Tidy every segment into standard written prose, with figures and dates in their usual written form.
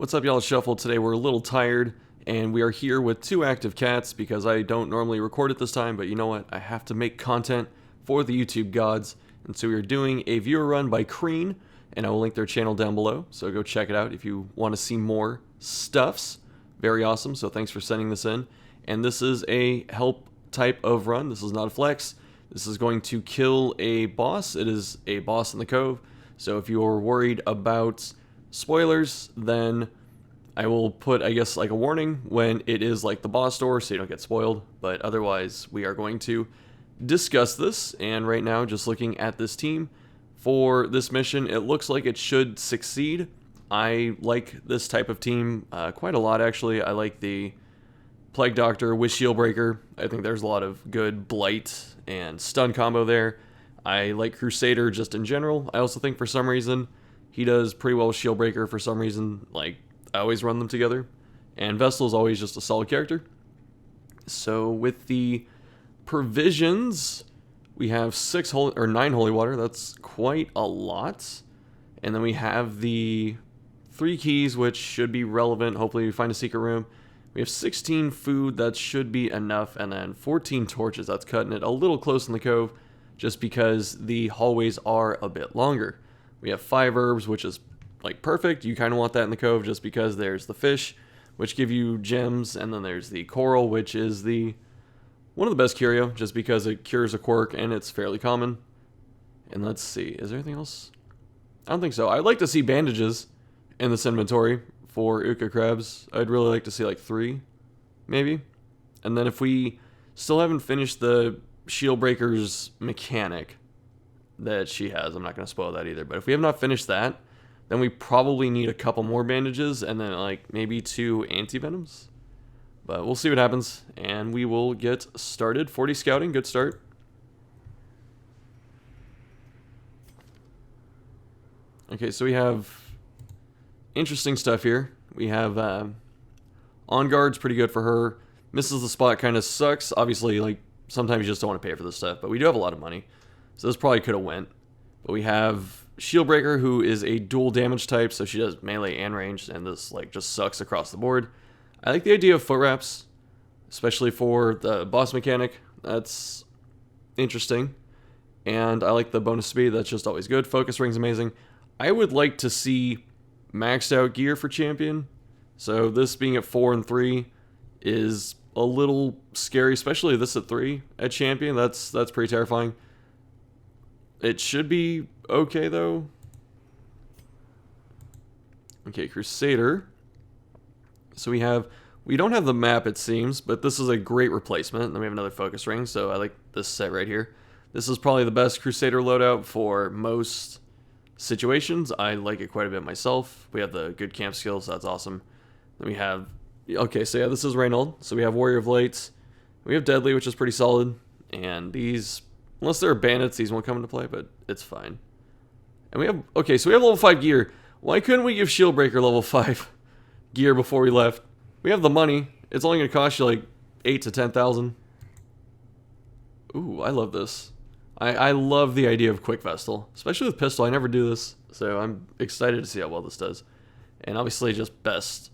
What's up, y'all? Shuffle. Today we're a little tired, and we are here with two active cats because I don't normally record at this time, but you know what? I have to make content for the YouTube gods, and so we are doing a viewer run by Kreen, and I will link their channel down below, so go check it out if you want to see more stuffs. Very awesome, so thanks for sending this in. And this is a help type of run. This is not a flex. This is going to kill a boss. It is a boss in the cove, so if you are worried about spoilers, then I will put, I guess, like a warning when it is like the boss door so you don't get spoiled, but otherwise we are going to discuss this. And right now, just looking at this team for this mission, it looks like it should succeed. I like this type of team quite a lot, actually. I like the Plague Doctor with Shieldbreaker. I think there's a lot of good Blight and Stun combo there. I like Crusader just in general. I also think for some reason he does pretty well with Shieldbreaker for some reason. Like, I always run them together. And Vestal is always just a solid character. So with the provisions, we have 9 holy water. That's quite a lot. And then we have the 3 keys, which should be relevant. Hopefully we find a secret room. We have 16 food. That should be enough. And then 14 torches. That's cutting it a little close in the cove, just because the hallways are a bit longer. We have 5 herbs, which is like perfect. You kind of want that in the cove just because there's the fish, which give you gems, and then there's the coral, which is one of the best curio, just because it cures a quirk and it's fairly common. And let's see, is there anything else? I don't think so. I'd like to see bandages in this inventory for Uka crabs. I'd really like to see like 3, maybe. And then if we still haven't finished the Shieldbreaker's mechanic that she has, I'm not going to spoil that either, but if we have not finished that, then we probably need a couple more bandages and then like maybe 2 anti-venoms. But we'll see what happens, and we will get started. 40 scouting, good start. Okay, so we have interesting stuff here. We have On Guard's pretty good for her. Misses the spot kind of sucks. Obviously, like, sometimes you just don't want to pay for this stuff, but we do have a lot of money. So this probably could have went. But we have Shieldbreaker, who is a dual damage type, so she does melee and ranged, and this like just sucks across the board. I like the idea of foot wraps, especially for the boss mechanic. That's interesting. And I like the bonus speed. That's just always good. Focus ring's amazing. I would like to see maxed out gear for champion. So this being at 4 and 3 is a little scary, especially this at 3 at champion. That's pretty terrifying. It should be okay, though. Okay, Crusader. So we don't have the map, it seems, but this is a great replacement. And then we have another focus ring, so I like this set right here. This is probably the best Crusader loadout for most situations. I like it quite a bit myself. We have the good camp skills, so that's awesome. Then we have, okay, so yeah, this is Reynold. So we have Warrior of Light. We have Deadly, which is pretty solid. And these, unless there are bandits, these won't come into play, but it's fine. And we have, okay, so we have level 5 gear. Why couldn't we give Shieldbreaker level 5 gear before we left? We have the money. It's only going to cost you like 8 to 10,000. Ooh, I love this. I love the idea of Quick Vestal, especially with pistol. I never do this, so I'm excited to see how well this does. And obviously just best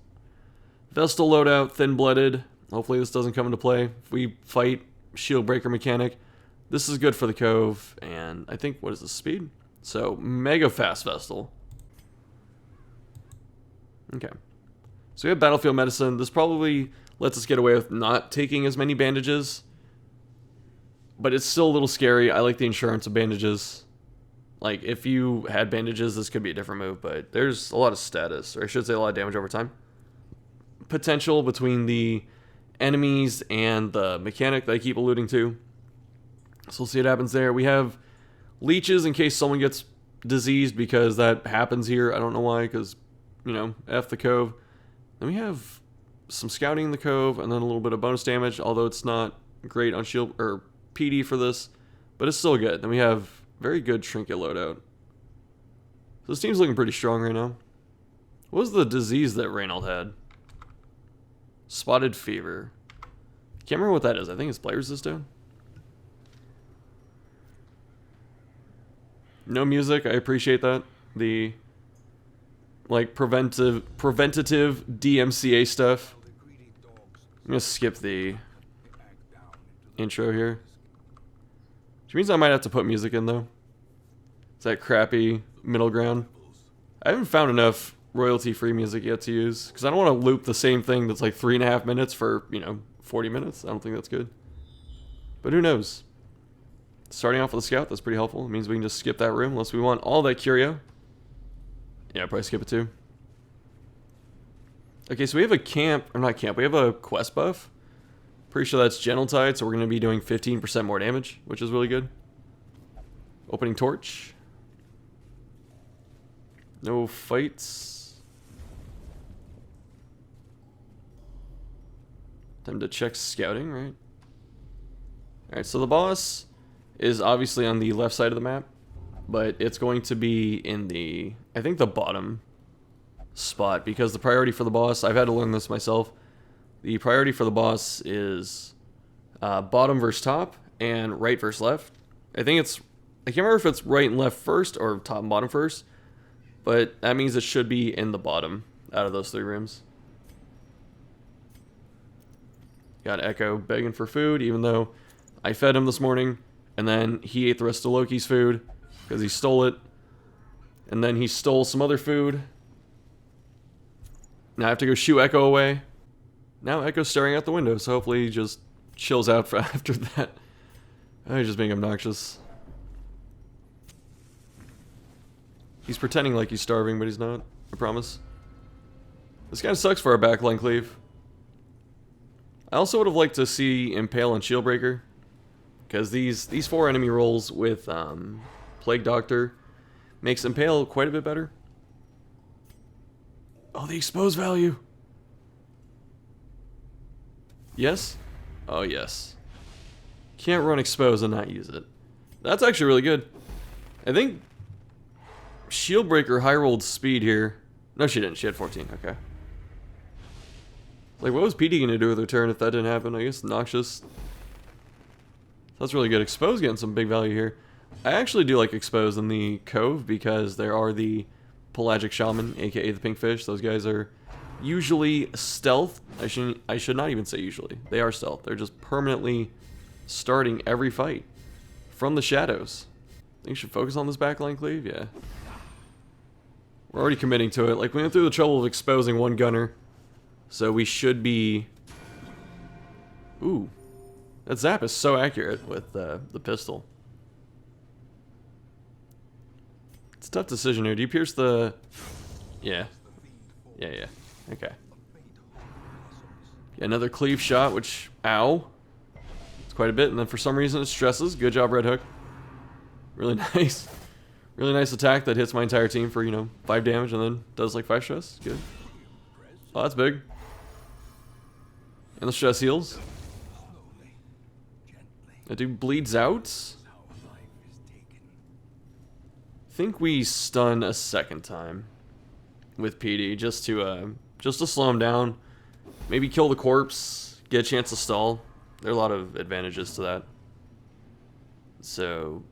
Vestal loadout, thin-blooded. Hopefully this doesn't come into play. If we fight Shieldbreaker mechanic, this is good for the cove. And I think, what is the speed? So, mega fast Vestal. Okay. So we have Battlefield Medicine. This probably lets us get away with not taking as many bandages, but it's still a little scary. I like the insurance of bandages. Like, if you had bandages, this could be a different move, but there's a lot of status, or I should say a lot of damage over time. Potential between the enemies and the mechanic that I keep alluding to. So we'll see what happens there. We have leeches in case someone gets diseased, because that happens here. I don't know why, because, you know, F the cove. Then we have some scouting in the cove, and then a little bit of bonus damage, although it's not great on shield or PD for this, but it's still good. Then we have very good trinket loadout. So this team's looking pretty strong right now. What was the disease that Reynold had? Spotted fever. Can't remember what that is. I think it's player resistant. No music. I appreciate that. The like preventative DMCA stuff. I'm gonna skip the intro here. Which means I might have to put music in though. It's that crappy middle ground. I haven't found enough royalty-free music yet to use, because I don't want to loop the same thing that's like 3.5 minutes for, 40 minutes. I don't think that's good. But who knows? Starting off with a scout, that's pretty helpful. It means we can just skip that room unless we want all that curio. Yeah, I'll probably skip it too. Okay, so we have a camp, or not camp, we have a quest buff. Pretty sure that's Gentle Tide, so we're going to be doing 15% more damage, which is really good. Opening torch. No fights. Time to check scouting, right? Alright, so the boss is obviously on the left side of the map, but it's going to be in the, I think, the bottom spot, because the priority for the boss, I've had to learn this myself, the priority for the boss is bottom versus top and right versus left. I think it's, I can't remember if it's right and left first or top and bottom first, but that means it should be in the bottom out of those 3 rooms. Got Echo begging for food, even though I fed him this morning, and then he ate the rest of Loki's food because he stole it, and then he stole some other food. Now I have to go shoo Echo away. Now Echo's staring out the window, so hopefully he just chills out for after that. Oh, he's just being obnoxious. He's pretending like he's starving, but he's not. I promise. This kind of sucks for our backline cleave. I also would have liked to see Impale and Shieldbreaker, because these 4 enemy rolls with Plague Doctor makes Impale quite a bit better. Oh, the exposed value. Yes? Oh, yes. Can't run expose and not use it. That's actually really good. I think Shieldbreaker high rolled speed here. No, she didn't. She had 14. Okay. Like, what was PD going to do with her turn if that didn't happen? I guess Noxious. That's really good. Expose getting some big value here. I actually do like Expose in the Cove because there are the Pelagic Shaman, aka the Pinkfish. Those guys are usually stealth. I should not even say usually. They are stealth. They're just permanently starting every fight from the shadows. Think you should focus on this backline cleave? Yeah. We're already committing to it. Like, we went through the trouble of exposing 1 gunner, so we should be... Ooh. That zap is so accurate with the pistol. It's a tough decision here. Do you pierce the... Yeah. Yeah. Okay. Yeah, another cleave shot, which... Ow. It's quite a bit, and then for some reason it stresses. Good job, Red Hook. Really nice. Really nice attack that hits my entire team for, 5 damage and then does like 5 stress. Good. Oh, that's big. And the stress heals. That dude bleeds out. I think we stun a second time with PD just to slow him down. Maybe kill the corpse, get a chance to stall. There are a lot of advantages to that. So,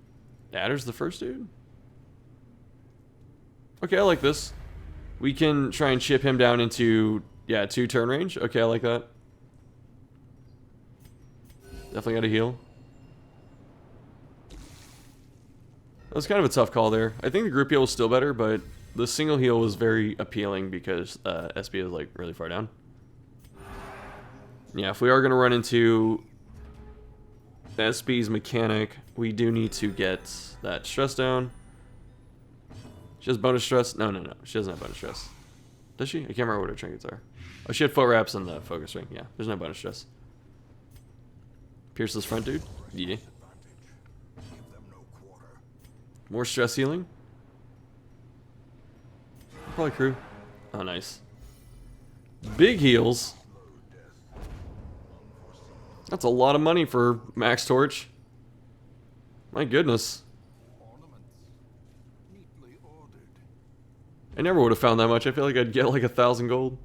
Adder's the first dude? Okay, I like this. We can try and chip him down into, 2 turn range. Okay, I like that. Definitely got a heal. That was kind of a tough call there. I think the group heal was still better, but the single heal was very appealing because SB is like really far down. Yeah, if we are going to run into SB's mechanic, we do need to get that stress down. She has bonus stress? No. She doesn't have bonus stress. Does she? I can't remember what her trinkets are. Oh, she had foot wraps and the focus ring. Yeah, there's no bonus stress. Pierce this front dude. Yeah. More stress healing. Probably crew. Oh, nice. Big heals. That's a lot of money for Max Torch. My goodness. I never would have found that much. I feel like I'd get like 1,000 gold.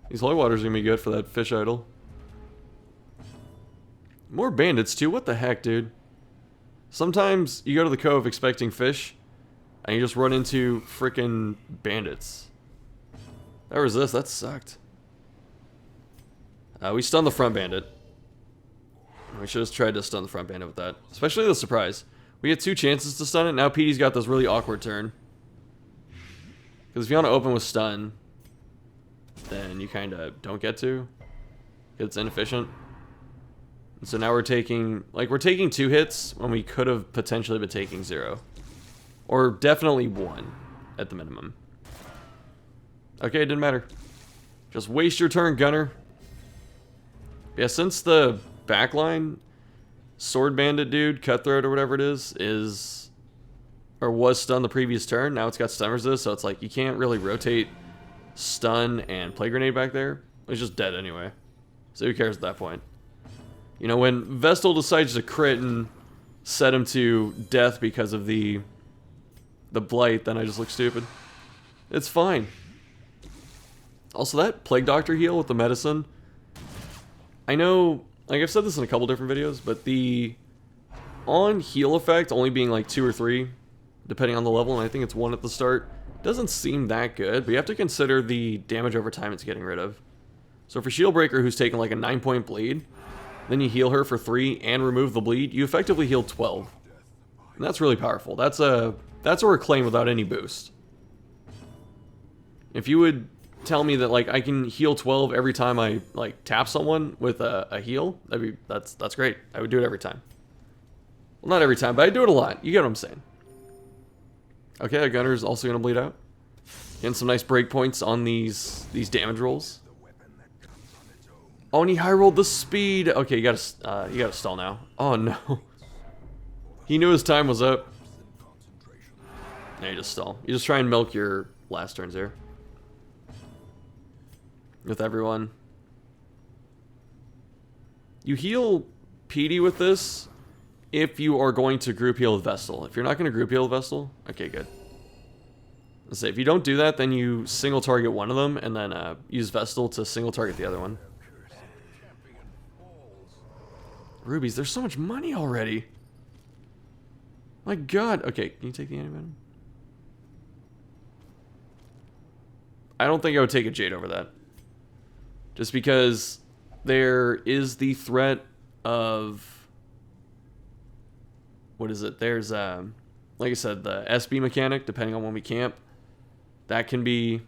These holy waters are gonna be good for that fish idol. More bandits too. What the heck, dude? Sometimes you go to the cove expecting fish, And you just run into freaking bandits. That resist, that sucked. We stunned the front bandit. We should have tried to stun the front bandit with that. Especially the surprise. We had 2 chances to stun it. Now Petey's got this really awkward turn. Because if you want to open with stun, then you kind of don't get to. It's inefficient. And so now we're taking 2 hits when we could have potentially been taking 0. Or definitely 1 at the minimum. Okay, it didn't matter. Just waste your turn, gunner. Yeah, since the backline sword bandit dude, cutthroat or whatever it is or was stunned the previous turn, now it's got stun resist, so it's like you can't really rotate stun and play grenade back there. It's just dead anyway. So who cares at that point? You know, when Vestal decides to crit and set him to death because of the blight, then I just look stupid. It's fine. Also, that Plague Doctor heal with the medicine, I know, like I've said this in a couple different videos, but the on heal effect only being like 2 or 3, depending on the level, and I think it's 1 at the start, doesn't seem that good, but you have to consider the damage over time it's getting rid of. So for Shieldbreaker, who's taken like a 9-point bleed, then you heal her for 3 and remove the bleed, you effectively heal 12. And that's really powerful. That's a reclaim without any boost. If you would tell me that like I can heal 12 every time I like tap someone with a heal, that's great. I would do it every time. Well, not every time, but I do it a lot. You get what I'm saying. Okay, a gunner is also gonna bleed out. Getting some nice breakpoints on these damage rolls. Oh, and he high rolled the speed. Okay, you gotta stall now. Oh no. He knew his time was up. Yeah, you just stall. You just try and milk your last turns here. With everyone. You heal PD with this if you are going to group heal with Vestal. If you're not going to group heal with Vestal, okay, good. Let's say if you don't do that, then you single target one of them and then use Vestal to single target the other one. Rubies, there's so much money already. My god. Okay, can you take the antivenom? I don't think I would take a Jade over that. Just because there is the threat of... What is it? There's, like I said, the SB mechanic, depending on when we camp. That can be...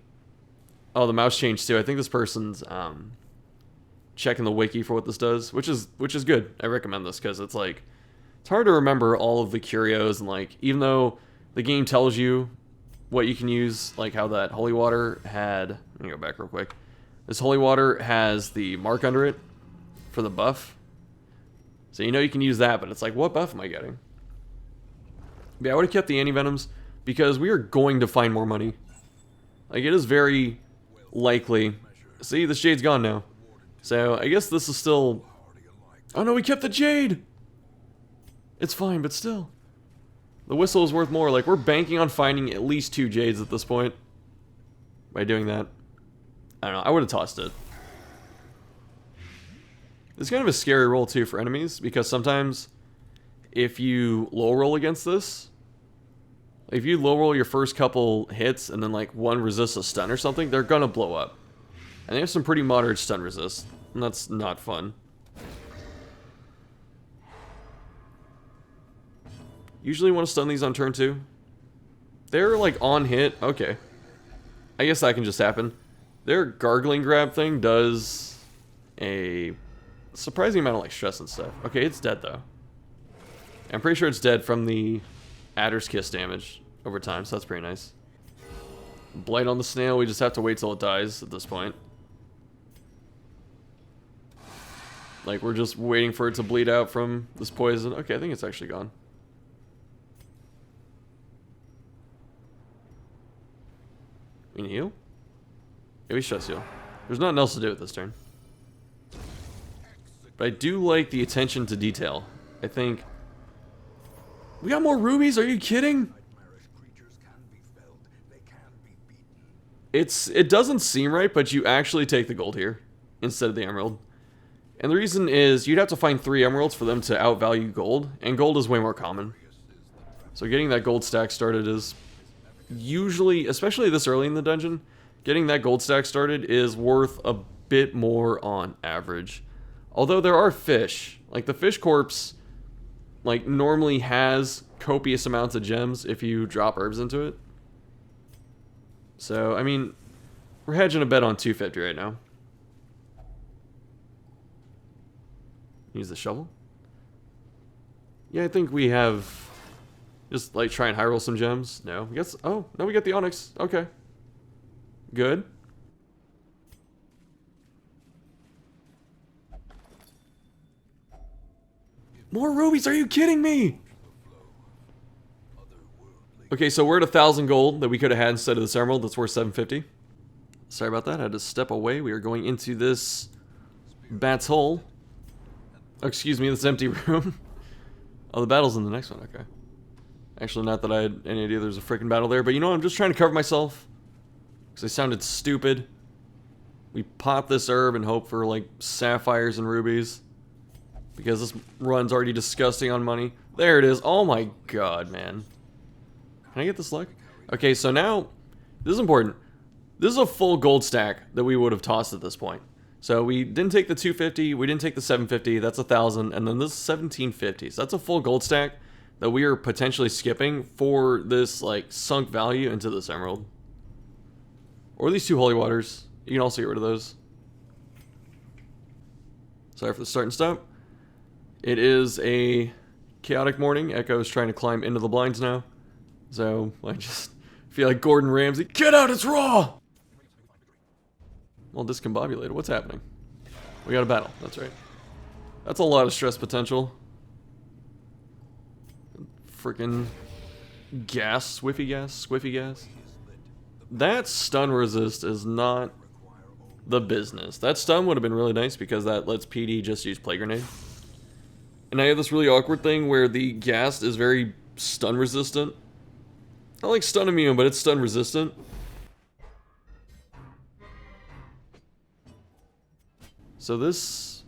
Oh, the mouse changed too. I think this person's checking the wiki for what this does, which is good. I recommend this because it's like... It's hard to remember all of the curios, and like, even though the game tells you what you can use, like how that holy water had... Let me go back real quick. This holy water has the mark under it for the buff. So you know you can use that, but it's like, what buff am I getting? But yeah, I would have kept the anti-venoms because we are going to find more money. Like, it is very likely. See, this Jade's gone now. So I guess this is still... Oh no, we kept the Jade! It's fine, but still. The whistle is worth more. Like, we're banking on finding at least 2 Jades at this point. By doing that. I don't know, I would have tossed it. It's kind of a scary roll too for enemies, because sometimes if you low roll against this, if you low roll your first couple hits and then like one resists a stun or something, they're gonna blow up. And they have some pretty moderate stun resist, and that's not fun. Usually want to stun these on turn 2. They're like on hit, okay. I guess that can just happen. Their gargling grab thing does a surprising amount of like stress and stuff. Okay, it's dead though. I'm pretty sure it's dead from the Adder's Kiss damage over time, so that's pretty nice. Blight on the snail, we just have to wait till it dies at this point. Like, we're just waiting for it to bleed out from this poison. Okay, I think it's actually gone. We can heal? Yeah, we should just heal. There's nothing else to do with this turn. But I do like the attention to detail. I think... We got more rubies? Are you kidding? It doesn't seem right, but you actually take the gold here instead of the emerald. And the reason is you'd have to find 3 emeralds for them to outvalue gold, and gold is way more common. So getting that gold stack started is usually, especially this early in the dungeon, getting that gold stack started is worth a bit more on average. Although there are fish. Like, the fish corpse, like, normally has copious amounts of gems if you drop herbs into it. So, I mean, we're hedging a bet on 250 right now. Use the shovel. Yeah, I think we have... Just, like, try and high roll some gems. No. We got... Oh, no, we got the onyx. Okay. Good. More rubies? Are you kidding me? Okay, so we're at 1,000 gold that we could have had instead of this emerald. That's worth 750. Sorry about that. I had to step away. We are going into this bat's hole. Oh, excuse me, this empty room. Oh, the battle's in the next one. Okay. Actually, not that I had any idea there's a freaking battle there, but you know, I'm just trying to cover myself. Because I sounded stupid. We pop this herb and hope for, like, sapphires and rubies. Because this run's already disgusting on money. There it is. Oh my god, man. Can I get this luck? Okay, so now, this is important. This is a full gold stack that we would have tossed at this point. So we didn't take the 250, we didn't take the 750, that's 1,000, and then this is 1,750. So that's a full gold stack that we are potentially skipping for this, like, sunk value into this emerald. Or these 2 holy waters. You can also get rid of those. Sorry for the start and stop. It is a chaotic morning. Echo is trying to climb into the blinds now. So, I just feel like Gordon Ramsay. Get out, it's raw! Well, discombobulated. What's happening? We got a battle. That's right. That's a lot of stress potential. Freaking gas. Swiffy gas. Squiffy gas. That stun resist is not the business. That stun would have been really nice because that lets PD just use Plague Grenade. And I have this really awkward thing where the ghast is very stun resistant. Not like stun immune, but it's stun resistant. So this,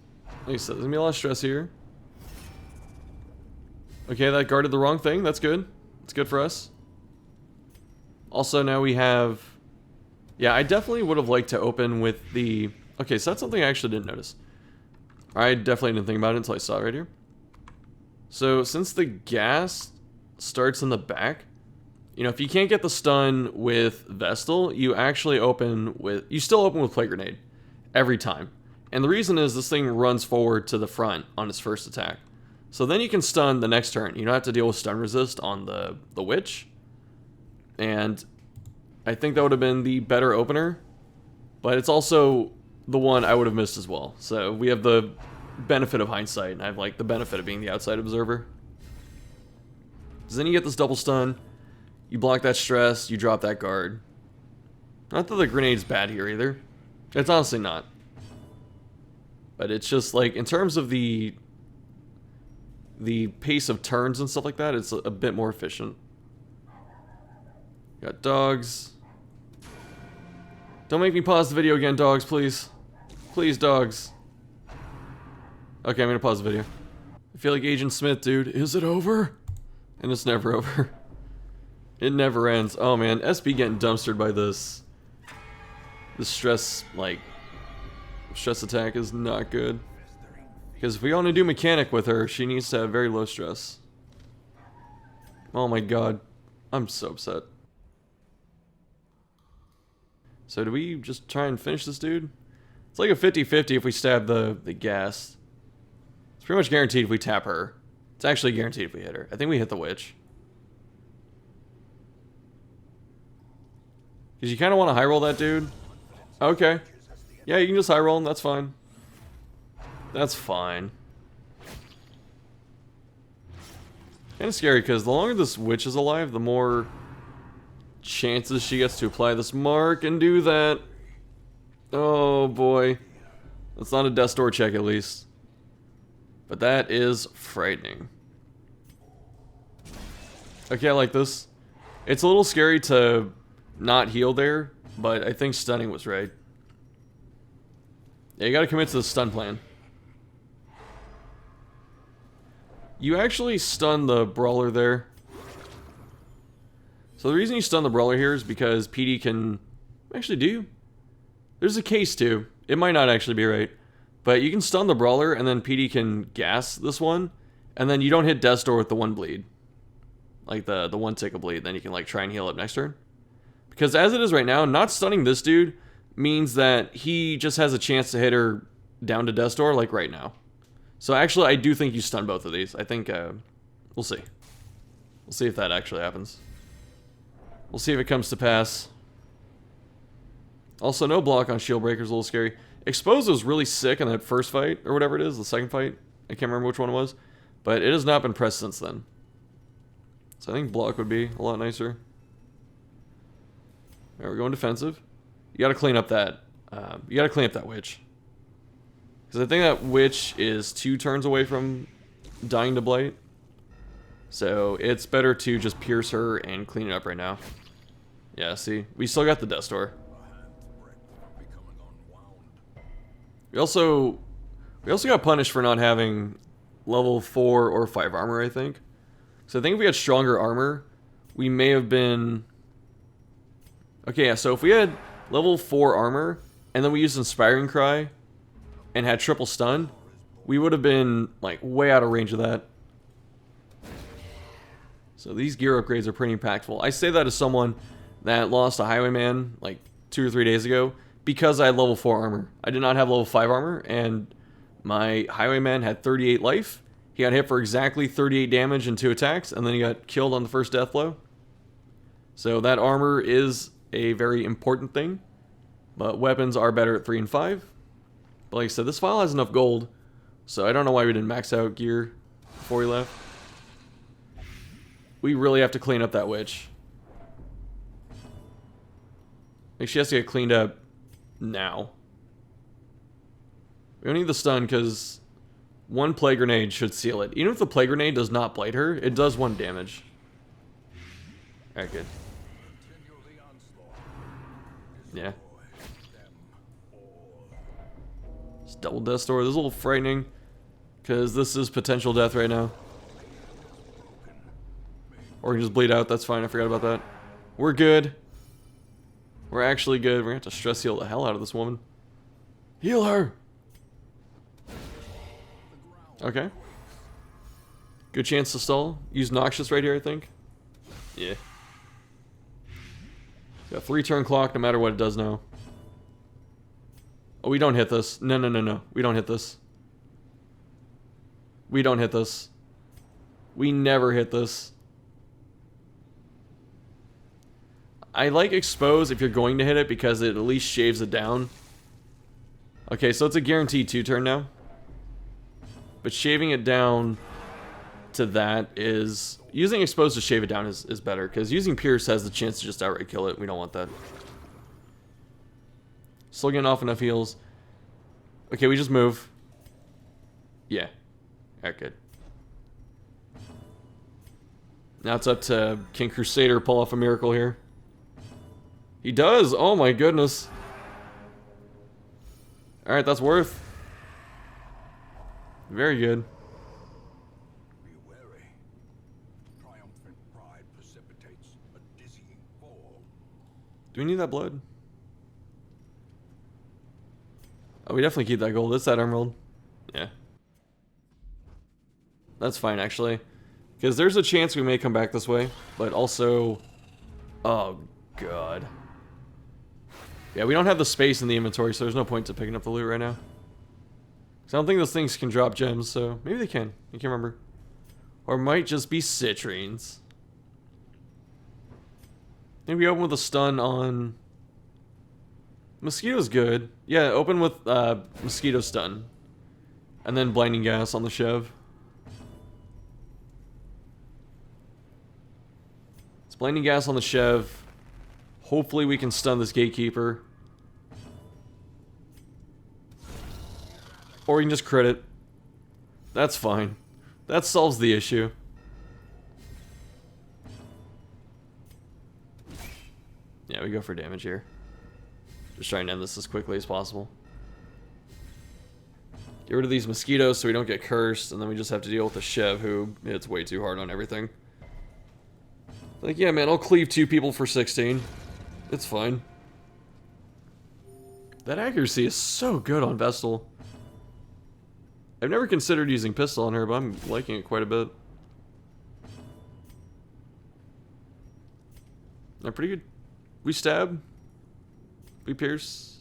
like I said, there's gonna be a lot of stress here. Okay, that guarded the wrong thing. That's good. It's good for us. Also, now we have... Yeah, I definitely would have liked to open with the... Okay, so that's something I actually didn't notice. I definitely didn't think about it until I saw it right here. So, since the gas starts in the back, you know, if you can't get the stun with Vestal, you actually open with... You still open with Plague Grenade. Every time. And the reason is this thing runs forward to the front on its first attack. So then you can stun the next turn. You don't have to deal with stun resist on the witch. And I think that would have been the better opener. But it's also the one I would have missed as well. So we have the benefit of hindsight, and I have like the benefit of being the outside observer. So then you get this double stun. You block that stress, you drop that guard. Not that the grenade's bad here either. It's honestly not. But it's just like, in terms of the pace of turns and stuff like that, it's a bit more efficient. Got dogs. Don't make me pause the video again, dogs, please. Please, dogs. Okay, I'm gonna pause the video. I feel like Agent Smith, dude. Is it over? And it's never over. It never ends. Oh man, SB getting dumpstered by this. This stress, like, stress attack is not good. Because if we want to do mechanic with her, she needs to have very low stress. Oh my god. I'm so upset. So do we just try and finish this dude? It's like a 50-50 if we stab the gas. It's pretty much guaranteed if we tap her. It's actually guaranteed if we hit her. I think we hit the witch. Because you kind of want to high roll that dude. Okay. Yeah, you can just high roll him. That's fine. That's fine. Kind of scary because the longer this witch is alive, the more chances she gets to apply this mark and do that. Oh boy. That's not a death door check at least. But that is frightening. Okay, I like this. It's a little scary to not heal there, but I think stunning was right. Yeah, you gotta commit to the stun plan. You actually stun the brawler there. So the reason you stun the Brawler here is because PD can... Actually, do you? There's a case too. It might not actually be right. But you can stun the Brawler and then PD can gas this one. And then you don't hit Death's Door with the 1 bleed. Like the 1 tick of bleed. Then you can like try and heal up next turn. Because as it is right now, not stunning this dude means that he just has a chance to hit her down to Death's Door like right now. So actually, I do think you stun both of these. I think, we'll see. We'll see if that actually happens. We'll see if it comes to pass. Also, no block on Shield Breaker is a little scary. Expose was really sick in that first fight, or whatever it is, the second fight. I can't remember which one it was. But it has not been pressed since then. So I think block would be a lot nicer. Alright, we're going defensive. You gotta clean up that, witch. Because I think that witch is 2 turns away from dying to blight. So it's better to just pierce her and clean it up right now. Yeah, see? We still got the Death's Door. We also got punished for not having level 4 or 5 armor, I think. So I think if we had stronger armor, we may have been... Okay, yeah, so if we had level 4 armor, and then we used Inspiring Cry, and had triple stun, we would have been, like, way out of range of that. So these gear upgrades are pretty impactful. I say that as someone that lost a Highwayman, like, 2 or 3 days ago, because I had level 4 armor. I did not have level 5 armor, and my Highwayman had 38 life. He got hit for exactly 38 damage and 2 attacks, and then he got killed on the first death blow. So that armor is a very important thing, but weapons are better at 3 and 5. But like I said, this file has enough gold, so I don't know why we didn't max out gear before we left. We really have to clean up that witch. Like, she has to get cleaned up now. We don't need the stun because 1 Plague Grenade should seal it. Even if the Plague Grenade does not blight her, it does 1 damage. Alright, good. Yeah. It's double Death's Door. This is a little frightening because this is potential death right now. Or we can just bleed out. That's fine. I forgot about that. We're good. We're actually good. We're going to have to stress heal the hell out of this woman. Heal her! Okay. Good chance to stall. Use Noxious right here, I think. Yeah. Got 3 turn clock no matter what it does now. Oh, we don't hit this. No, no, no, no. We don't hit this. We don't hit this. We never hit this. I like Expose if you're going to hit it because it at least shaves it down. Okay, so it's a guaranteed 2 turn now. But shaving it down to that is... Using Expose to shave it down is better, because using Pierce has the chance to just outright kill it. We don't want that. Still getting off enough heals. Okay, we just move. Yeah. Alright, good. Now it's up to King Crusader pull off a miracle here. He does! Oh my goodness. Alright, that's worth. Very good. Be wary. Triumphant pride precipitates a dizzying fall. Do we need that blood? Oh, we definitely keep that gold. It's that emerald. Yeah. That's fine, actually. Because there's a chance we may come back this way, but also... Oh, God. Yeah, we don't have the space in the inventory, so there's no point to picking up the loot right now. I don't think those things can drop gems, so maybe they can. I can't remember. Or it might just be citrines. Maybe we open with a stun on... Mosquito's good. Yeah, open with Mosquito stun. And then Blinding Gas on the Chev. It's Blinding Gas on the Chev. Hopefully we can stun this Gatekeeper. Or we can just crit it. That's fine. That solves the issue. Yeah, we go for damage here. Just trying to end this as quickly as possible. Get rid of these mosquitoes so we don't get cursed, and then we just have to deal with the Chev who hits way too hard on everything. Like, yeah, man, I'll cleave 2 people for 16. It's fine. That accuracy is so good on Vestal. I've never considered using pistol on her, but I'm liking it quite a bit. They're pretty good. We stab. We pierce.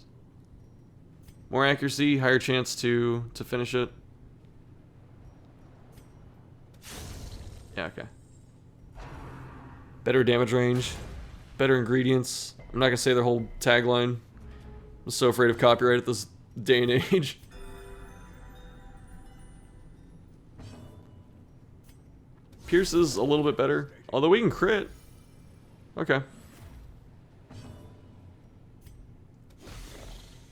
More accuracy, higher chance to finish it. Yeah, okay. Better damage range. Better ingredients. I'm not gonna say their whole tagline. I'm so afraid of copyright at this day and age. Pierce is a little bit better. Although we can crit. Okay.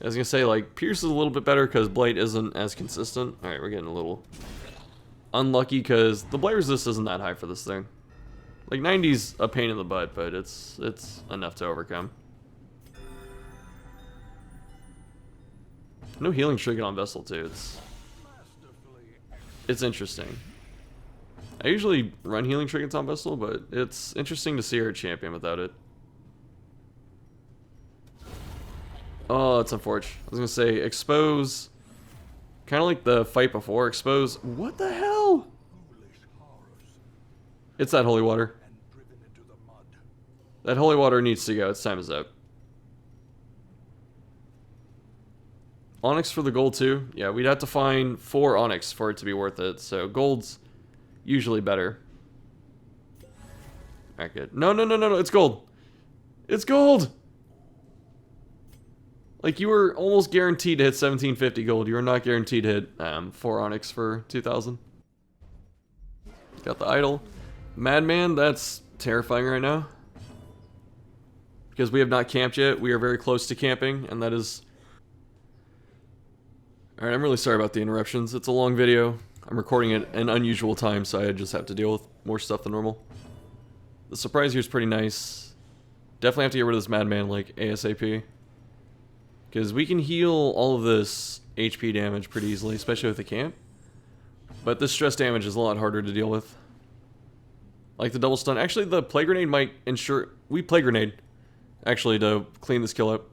I was gonna say, like, Pierce is a little bit better because Blight isn't as consistent. Alright, we're getting a little unlucky because the Blight resist isn't that high for this thing. Like, 90's a pain in the butt, but it's enough to overcome. No healing trinket on Vestal too. It's interesting. I usually run healing trinkets on Vestal, but it's interesting to see her champion without it. Oh, that's unfortunate. I was gonna say expose, kind of like the fight before. Expose. What the hell? It's that holy water. That holy water needs to go. Its time is up. Onyx for the gold too. Yeah, we'd have to find 4 Onyx for it to be worth it. So gold's usually better. Alright, good. No, no, no, no, no. It's gold. It's gold. Like, you were almost guaranteed to hit 1750 gold. You were not guaranteed to hit 4 Onyx for 2000. Got the idol. Madman, that's terrifying right now. Because we have not camped yet. We are very close to camping, and that is... Alright, I'm really sorry about the interruptions. It's a long video. I'm recording at an unusual time, so I just have to deal with more stuff than normal. The surprise here is pretty nice. Definitely have to get rid of this Madman, like, ASAP. Because we can heal all of this HP damage pretty easily, especially with the camp. But this stress damage is a lot harder to deal with. Like the double stun. Actually, the Plague Grenade might ensure... We Plague Grenade, actually, to clean this kill up.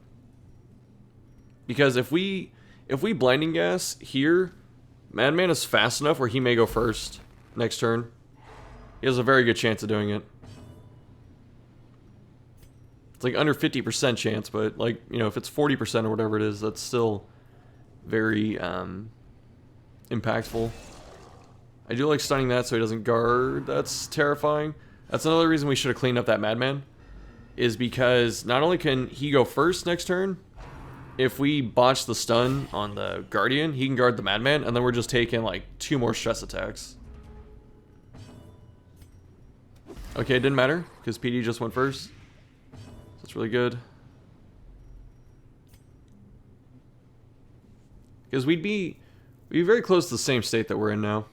Because if we Blinding Gas here, Madman is fast enough where he may go first next turn. He has a very good chance of doing it. It's like under 50% chance, but like, you know, if it's 40% or whatever it is, that's still very impactful. I do like stunning that so he doesn't guard. That's terrifying. That's another reason we should have cleaned up that Madman. Is because not only can he go first next turn, if we botch the stun on the Guardian, he can guard the Madman, and then we're just taking like 2 more stress attacks. Okay, it didn't matter, because PD just went first. That's really good. Because we'd be very close to the same state that we're in now.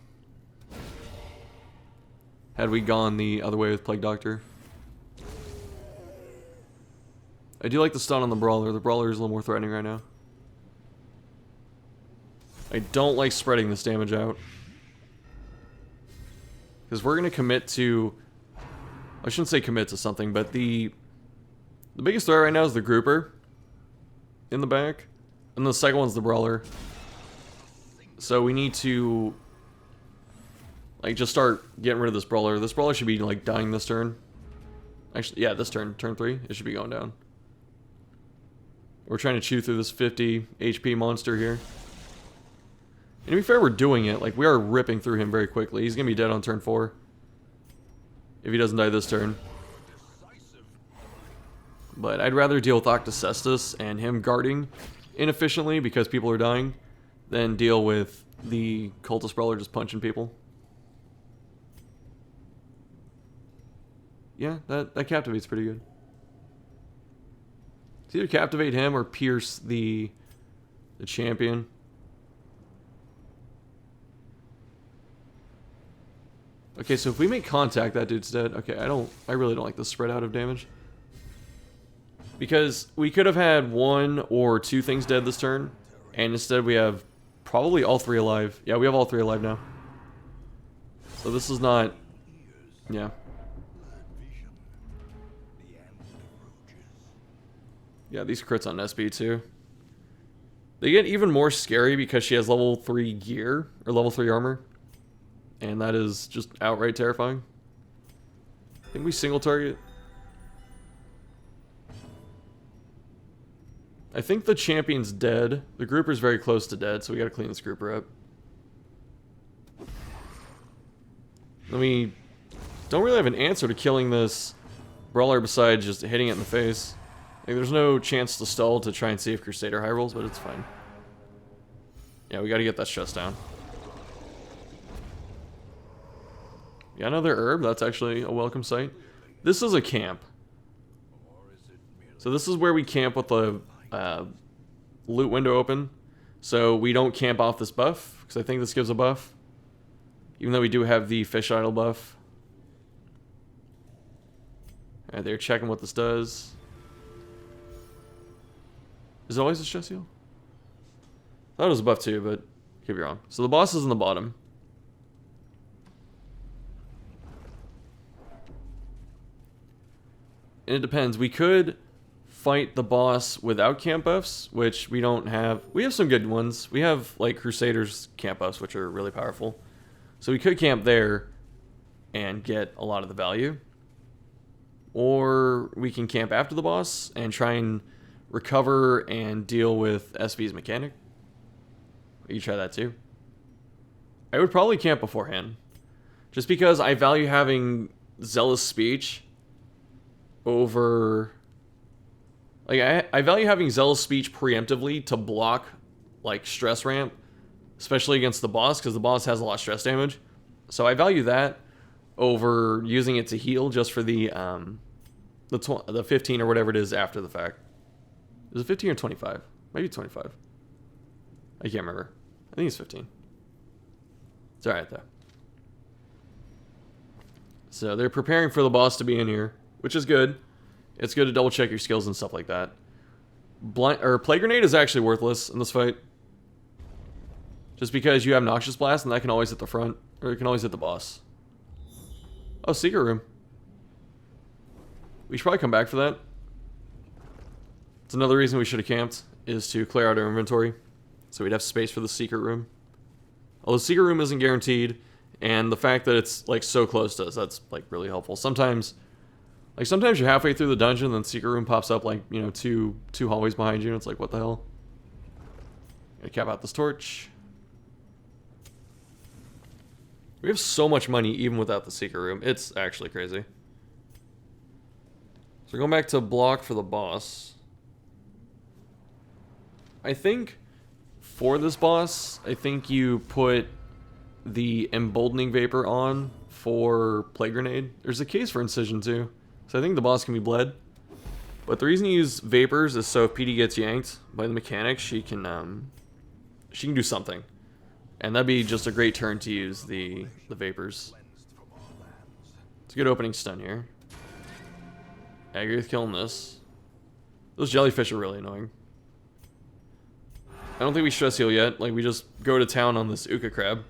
Had we gone the other way with Plague Doctor. I do like the stun on the Brawler. The Brawler is a little more threatening right now. I don't like spreading this damage out. Because we're going to commit to... I shouldn't say commit to something, but the biggest threat right now is the Grouper in the back. And the second one's the Brawler. So we need to... like, just start getting rid of this Brawler. This Brawler should be, like, dying this turn. Actually, yeah, this turn. Turn 3. It should be going down. We're trying to chew through this 50 HP monster here. And to be fair, we're doing it. Like, we are ripping through him very quickly. He's going to be dead on turn 4. If he doesn't die this turn. But I'd rather deal with Octocestus and him guarding inefficiently because people are dying than deal with the Cultist Brawler just punching people. Yeah, that captivate's pretty good. It's either captivate him or pierce the champion. Okay, so if we make contact, that dude's dead. Okay, I really don't like the spread out of damage. Because we could have had 1 or 2 things dead this turn, and instead we have probably all 3 alive. Yeah, we have all 3 alive now. So this is not... yeah. Yeah, these crits on SB too. They get even more scary because she has level 3 gear, or level 3 armor. And that is just outright terrifying. I think we single target. I think the champion's dead. The grouper's very close to dead, so we gotta clean this grouper up. Then we don't really have an answer to killing this brawler besides just hitting it in the face. Like, there's no chance to stall to try and save Crusader high rolls, but it's fine. Yeah, we gotta get that stress down. Yeah, another herb. That's actually a welcome sight. This is a camp. So this is where we camp with the loot window open. So we don't camp off this buff, because I think this gives a buff. Even though we do have the fish idol buff. Alright, they're checking what this does. Is it always a stress heal? I thought it was a buff too, but could be wrong. So the boss is in the bottom. And it depends. We could fight the boss without camp buffs, which we don't have. We have some good ones. We have, like, Crusaders camp buffs, which are really powerful. So we could camp there and get a lot of the value. Or we can camp after the boss and try and recover and deal with SV's mechanic. You try that too. I would probably camp beforehand. Just because I value having Zealous Speech over... Like, I value having Zealous Speech preemptively to block, like, stress ramp. Especially against the boss, because the boss has a lot of stress damage. So I value that over using it to heal just for the 15 or whatever it is after the fact. Is it 15 or 25? Maybe 25. I can't remember. I think it's 15. It's alright though. So they're preparing for the boss to be in here, which is good. It's good to double check your skills and stuff like that. Plague Grenade is actually worthless in this fight. Just because you have Noxious Blast and that can always hit the front, or it can always hit the boss. Oh, Secret Room. We should probably come back for that. It's another reason we should have camped, is to clear out our inventory. So we'd have space for the Secret Room. Although Secret Room isn't guaranteed, and the fact that it's, like, so close to us, that's, like, really helpful. Sometimes you're halfway through the dungeon, and then Secret Room pops up, like, you know, two hallways behind you, and it's like, what the hell? Gotta cap out this torch. We have so much money even without the Secret Room. It's actually crazy. So we're going back to block for the boss. I think for this boss, I think you put the Emboldening Vapor on for Plague Grenade. There's a case for Incision too. So I think the boss can be bled. But the reason you use Vapors is so if PD gets yanked by the mechanic, she can do something. And that'd be just a great turn to use the Vapors. It's a good opening stun here. I agree with killing this. Those jellyfish are really annoying. I don't think we stress heal yet. Like, we just go to town on this Uka crab.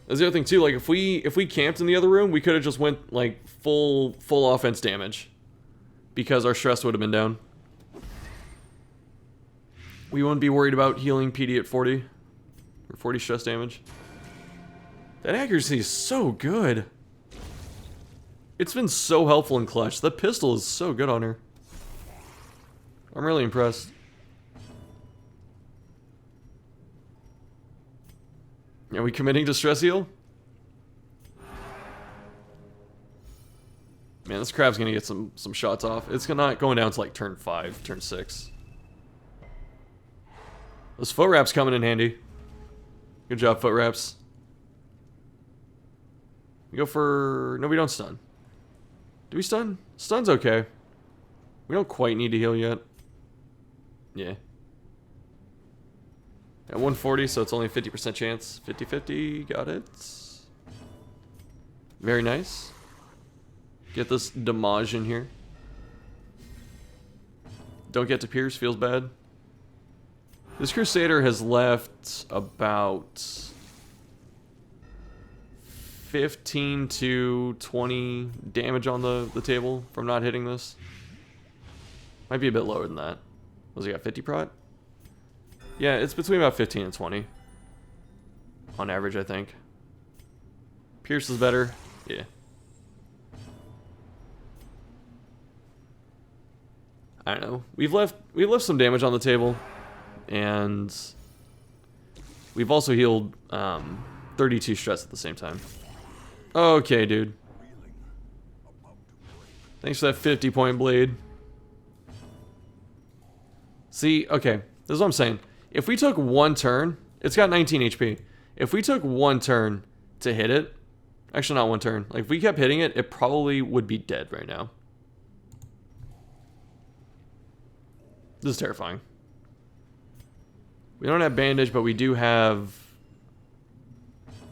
That's the other thing too. Like, if we camped in the other room, we could have just went like full offense damage, because our stress would have been down. We wouldn't be worried about healing PD at 40 or 40 stress damage. That accuracy is so good. It's been so helpful in clutch. The pistol is so good on her. I'm really impressed. Are we committing to stress heal? Man, this crab's gonna get some shots off. It's not going down to like turn 5, turn 6. Those foot wraps coming in handy. Good job, foot wraps. We go for... No, we don't stun. Do we stun? Stun's okay. We don't quite need to heal yet. Yeah. At 140, so it's only a 50% chance. 50-50, got it. Very nice. Get this damage in here. Don't get to pierce, feels bad. This Crusader has left about 15 to 20 damage on the table from not hitting this. Might be a bit lower than that. Was he got 50 prot? Yeah, it's between about 15 and 20. On average, I think. Pierce is better. Yeah. I don't know. We've left some damage on the table, and we've also healed 32 stress at the same time. Okay, dude. Thanks for that 50-point blade. See, okay, this is what I'm saying. If we took one turn, it's got 19 HP. If we took one turn to hit it, actually not one turn, like if we kept hitting it, it probably would be dead right now. This is terrifying. We don't have bandage, but we do have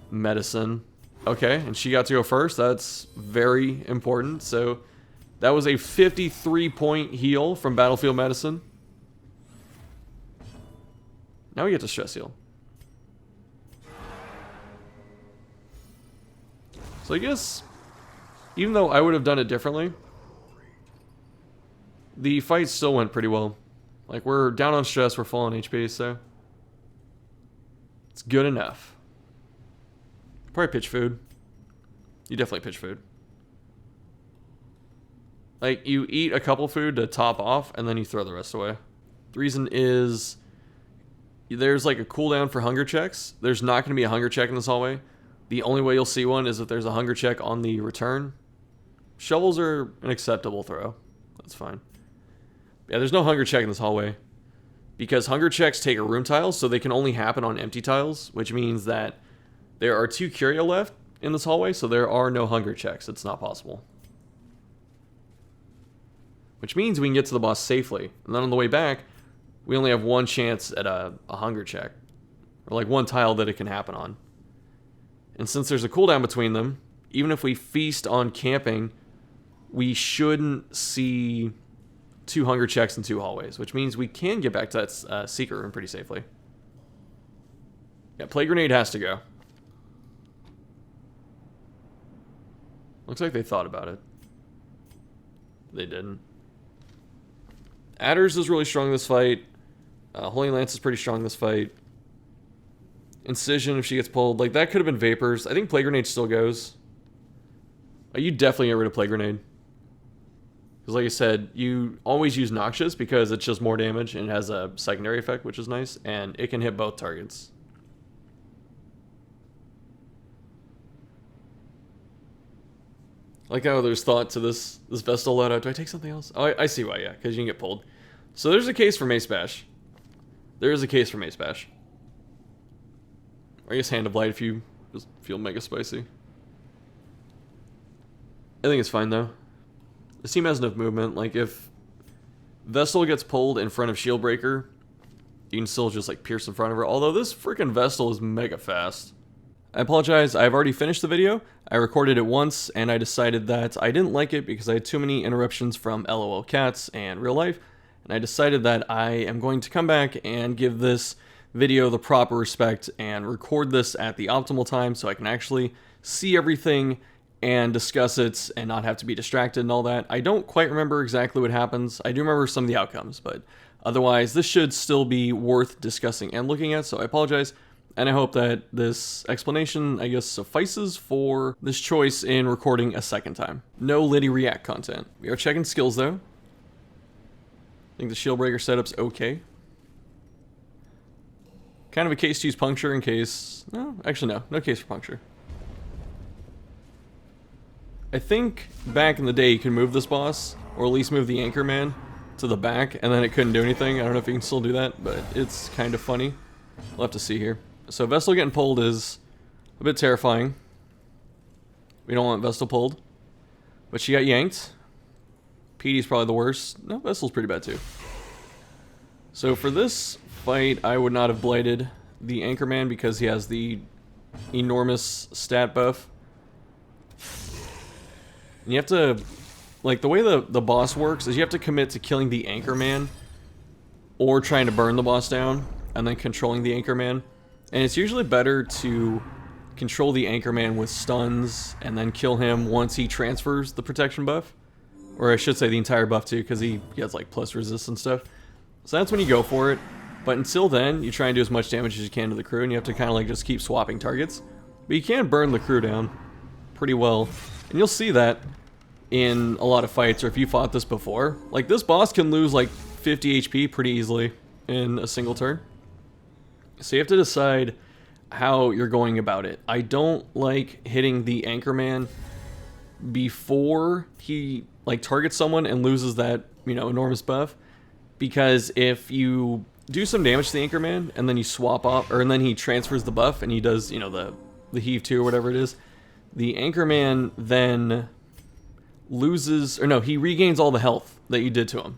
medicine. Okay, and she got to go first. That's very important. So that was a 53-point heal from Battlefield Medicine. Now we get to stress heal. So I guess, even though I would have done it differently, the fight still went pretty well. Like, we're down on stress, we're full on HP, so it's good enough. Probably pitch food. You definitely pitch food. Like, you eat a couple food to top off, and then you throw the rest away. The reason is there's like a cooldown for hunger checks. There's not going to be a hunger check in this hallway. The only way you'll see one is if there's a hunger check on the return. Shovels are an acceptable throw. That's fine. Yeah, there's no hunger check in this hallway, because hunger checks take a room tile, so they can only happen on empty tiles, which means that there are 2 curio left in this hallway, so there are no hunger checks. It's not possible. Which means we can get to the boss safely. And then on the way back, we only have one chance at a hunger check. Or like one tile that it can happen on. And since there's a cooldown between them, even if we feast on camping, we shouldn't see 2 hunger checks in 2 hallways, which means we can get back to that secret room pretty safely. Yeah, Plague Grenade has to go. Looks like they thought about it. They didn't. Adders is really strong in this fight. Holy Lance is pretty strong in this fight. Incision, if she gets pulled. Like, that could have been Vapors. I think Plague Grenade still goes. You definitely get rid of Plague Grenade. Because like I said, you always use Noxious because it's just more damage and it has a secondary effect, which is nice. And it can hit both targets. I like how there's thought to this Vestal loadout. Do I take something else? Oh, I see why, yeah. Because you can get pulled. So there's a case for Mace Bash. There is a case for Mace Bash. Or I guess Hand of Light if you just feel mega spicy. I think it's fine though. This team has enough movement. Like, if Vestal gets pulled in front of Shieldbreaker, you can still just like pierce in front of her. Although this freaking Vestal is mega fast. I apologize, I've already finished the video. I recorded it once and I decided that I didn't like it because I had too many interruptions from LOL cats and real life. And I decided that I am going to come back and give this video the proper respect and record this at the optimal time so I can actually see everything and discuss it and not have to be distracted and all that. I don't quite remember exactly what happens. I do remember some of the outcomes, but otherwise this should still be worth discussing and looking at, so I apologize. And I hope that this explanation, I guess, suffices for this choice in recording a second time. No Liddy React content. We are checking skills though. I think the Shieldbreaker setup's okay. Kind of a case to use Puncture in case... No, actually no case for Puncture. I think back in the day you could move this boss, or at least move the Anchorman to the back, and then it couldn't do anything. I don't know if you can still do that, but it's kind of funny. We'll have to see here. So Vestal getting pulled is a bit terrifying. We don't want Vestal pulled. But she got yanked. Petey's probably the worst. No, Vestal's pretty bad too. So for this fight, I would not have blighted the Anchorman because he has the enormous stat buff. And you have to, like, the way the boss works is you have to commit to killing the Anchorman or trying to burn the boss down and then controlling the Anchorman. And it's usually better to control the Anchorman with stuns and then kill him once he transfers the protection buff. Or I should say the entire buff too, because he has like plus resist and stuff. So that's when you go for it. But until then, you try and do as much damage as you can to the crew, and you have to kind of like just keep swapping targets. But you can burn the crew down pretty well. And you'll see that in a lot of fights, or if you fought this before. Like, this boss can lose like 50 HP pretty easily in a single turn. So you have to decide how you're going about it. I don't like hitting the Anchorman before he like targets someone and loses that, you know, enormous buff, because if you do some damage to the Anchorman and then you swap off, or and then he transfers the buff and he does, you know, the heave 2 or whatever it is, the Anchorman then loses, or no, he regains all the health that you did to him.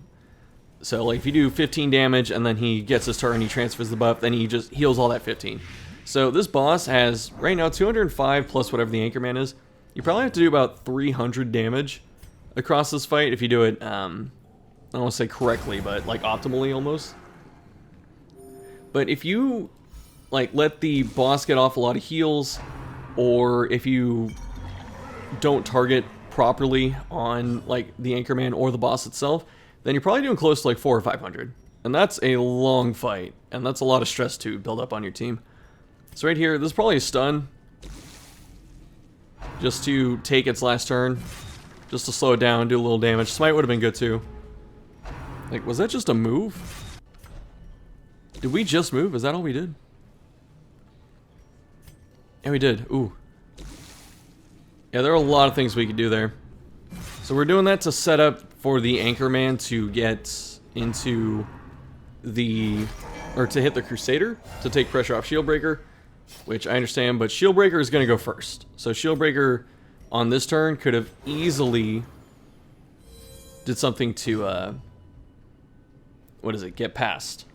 So like if you do 15 damage and then he gets his turn and he transfers the buff, then he just heals all that 15. So this boss has right now 205 plus whatever the Anchorman is. You probably have to do about 300 damage across this fight if you do it, I don't want to say correctly, but like optimally almost. But if you like let the boss get off a lot of heals, or if you don't target properly on like the Anchorman or the boss itself, then you're probably doing close to like 400 or 500. And that's a long fight, and that's a lot of stress to build up on your team. So right here, this is probably a stun, just to take its last turn, just to slow it down, do a little damage. Smite would have been good too. Like, was that just a move? Did we just move? Is that all we did? Yeah, we did. Ooh. Yeah, there are a lot of things we could do there. So we're doing that to set up for the Anchorman to get into the, or to hit the Crusader, to take pressure off Shieldbreaker, which I understand, but Shieldbreaker is going to go first. So Shieldbreaker on this turn could have easily did something to, what is it, get past.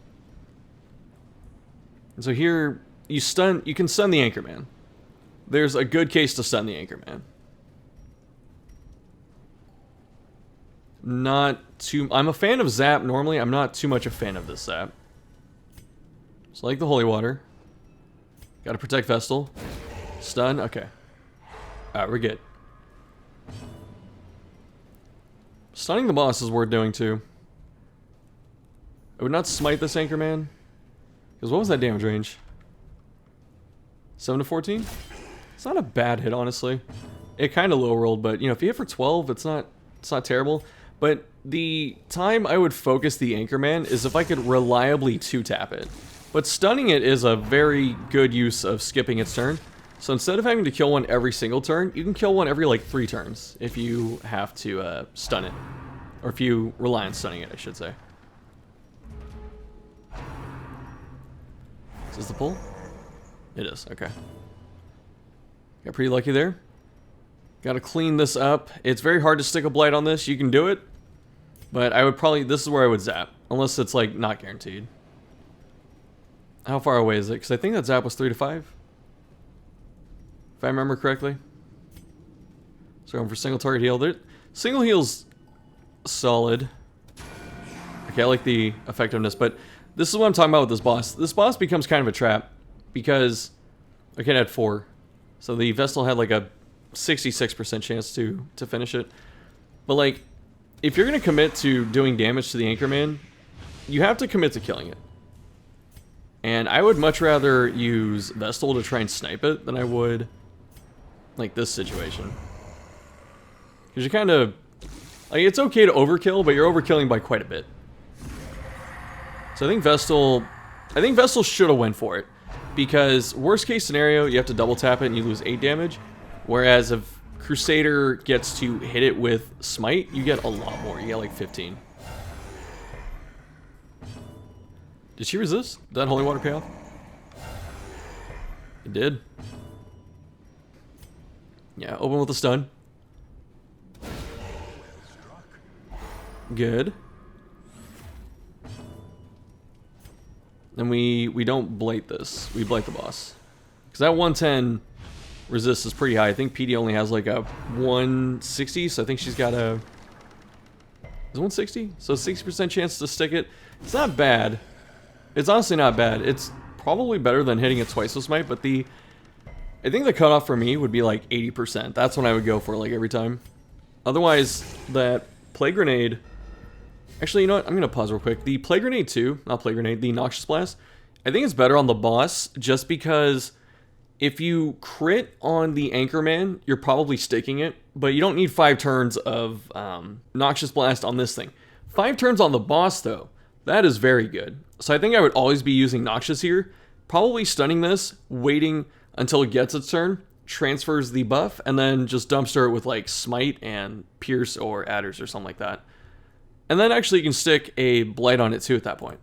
And so here, you can stun the Anchorman. There's a good case to stun the Anchorman. I'm a fan of Zap normally. I'm not too much a fan of this Zap. So like the Holy Water. Gotta protect Vestal. Stun, okay. Alright, we're good. Stunning the boss is worth doing too. I would not smite this Anchorman. Because what was that damage range? 7 to 14? It's not a bad hit, honestly. It kind of low rolled, but you know, if you hit for 12, it's not terrible. But the time I would focus the Anchorman is if I could reliably 2-tap it. But stunning it is a very good use of skipping its turn. So instead of having to kill one every single turn, you can kill one every like 3 turns if you have to stun it. Or if you rely on stunning it, I should say. Is this the pull? It is, okay. Got pretty lucky there. Gotta clean this up. It's very hard to stick a blight on this. You can do it. But I would probably, this is where I would zap. Unless it's like not guaranteed. How far away is it? Because I think that zap was 3 to 5. If I remember correctly. So going for single target heal. Single heal's solid. Okay, I like the effectiveness, but this is what I'm talking about with this boss. This boss becomes kind of a trap because okay, it had 4. So the Vestal had like a 66% chance to finish it. But like, if you're gonna commit to doing damage to the Anchorman, you have to commit to killing it. And I would much rather use Vestal to try and snipe it than I would like this situation. Because you kind of, like, it's okay to overkill, but you're overkilling by quite a bit. So I think Vestal should have went for it. Because worst case scenario, you have to double tap it and you lose 8 damage. Whereas if Crusader gets to hit it with Smite, you get a lot more. You get like 15. Did she resist? Did that Holy Water pay off? It did. Yeah, open with a stun. Good. And we don't blight this. We blight the boss. Because that 110 resist is pretty high. I think PD only has like a 160, so I think she's got a... Is it 160? So 60% chance to stick it. It's not bad. It's honestly not bad. It's probably better than hitting it twice with Smite, but I think the cutoff for me would be like 80%. That's when I would go for like every time. Otherwise, that Plague Grenade. Actually, you know what? I'm going to pause real quick. The Plague Grenade 2, not Plague Grenade, the Noxious Blast, I think it's better on the boss just because if you crit on the Anchorman, you're probably sticking it, but you don't need 5 turns of Noxious Blast on this thing. 5 turns on the boss, though, that is very good. So I think I would always be using Noxious here, probably stunning this, waiting until it gets its turn, transfers the buff, and then just dumpster it with like Smite and Pierce or Adders or something like that. And then actually you can stick a Blight on it too at that point.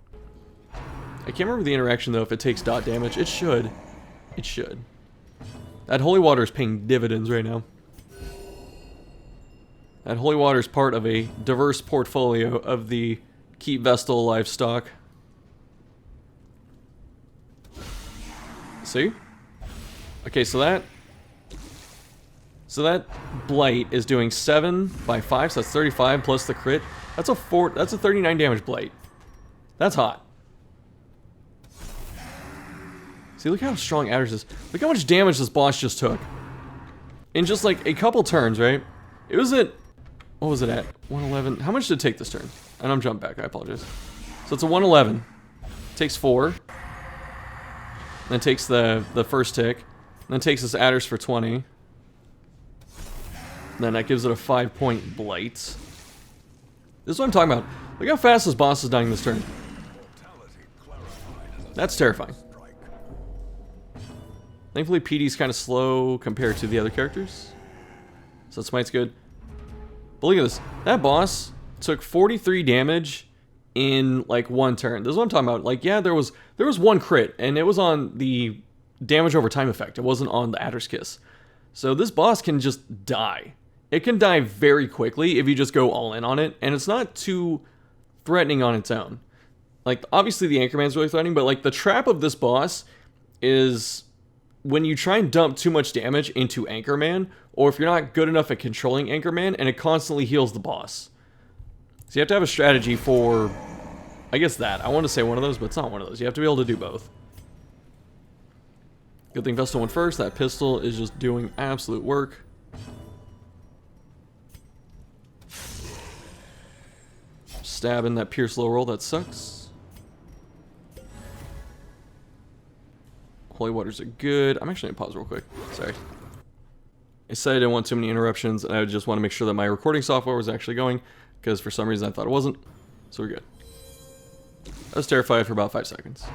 I can't remember the interaction though, if it takes dot damage. It should. It should. That Holy Water is paying dividends right now. That Holy Water is part of a diverse portfolio of the Keep Vestal livestock. See? Okay, so that Blight is doing 7 by 5, so that's 35 plus the crit. That's a 39 damage Blight. That's hot. See, look how strong Adders is. Look how much damage this boss just took. In just like a couple turns, right? It was at, what was it at? 111. How much did it take this turn? And I'm jumping back, I apologize. So it's a 111. Takes 4. Then takes the first tick. Then takes this Adders for 20. Then that gives it a 5-point Blight. This is what I'm talking about. Look how fast this boss is dying this turn. That's terrifying. Thankfully, PD's kind of slow compared to the other characters. So Smite's good. But look at this. That boss took 43 damage in like 1 turn. This is what I'm talking about. Like, yeah, there was 1 crit, and it was on the damage over time effect. It wasn't on the Adder's Kiss. So this boss can just die. It can die very quickly if you just go all in on it, and it's not too threatening on its own. Like, obviously the Anchorman's really threatening, but like the trap of this boss is when you try and dump too much damage into Anchorman, or if you're not good enough at controlling Anchorman, and it constantly heals the boss. So you have to have a strategy for, I guess that. I want to say one of those, but it's not one of those. You have to be able to do both. Good thing Vestal went first. That pistol is just doing absolute work. Stabbing that Pierce low roll, that sucks. Holy Waters are good. I'm actually gonna pause real quick. Sorry. I said I didn't want too many interruptions, and I just want to make sure that my recording software was actually going, because for some reason I thought it wasn't. So we're good. I was terrified for about 5 seconds.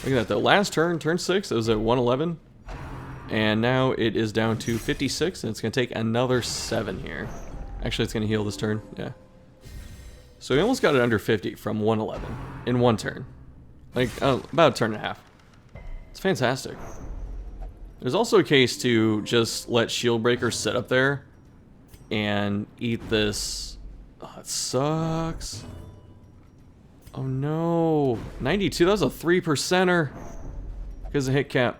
Look at that though. Last turn, turn 6, it was at 111. And now it is down to 56, and it's gonna take another 7 here. Actually, it's gonna heal this turn, yeah. So we almost got it under 50 from 111 in 1 turn. Like, about a turn and a half. It's fantastic. There's also a case to just let Shieldbreaker sit up there and eat this. Oh, it sucks. Oh no. 92, that was a 3%er. Because of hit cap.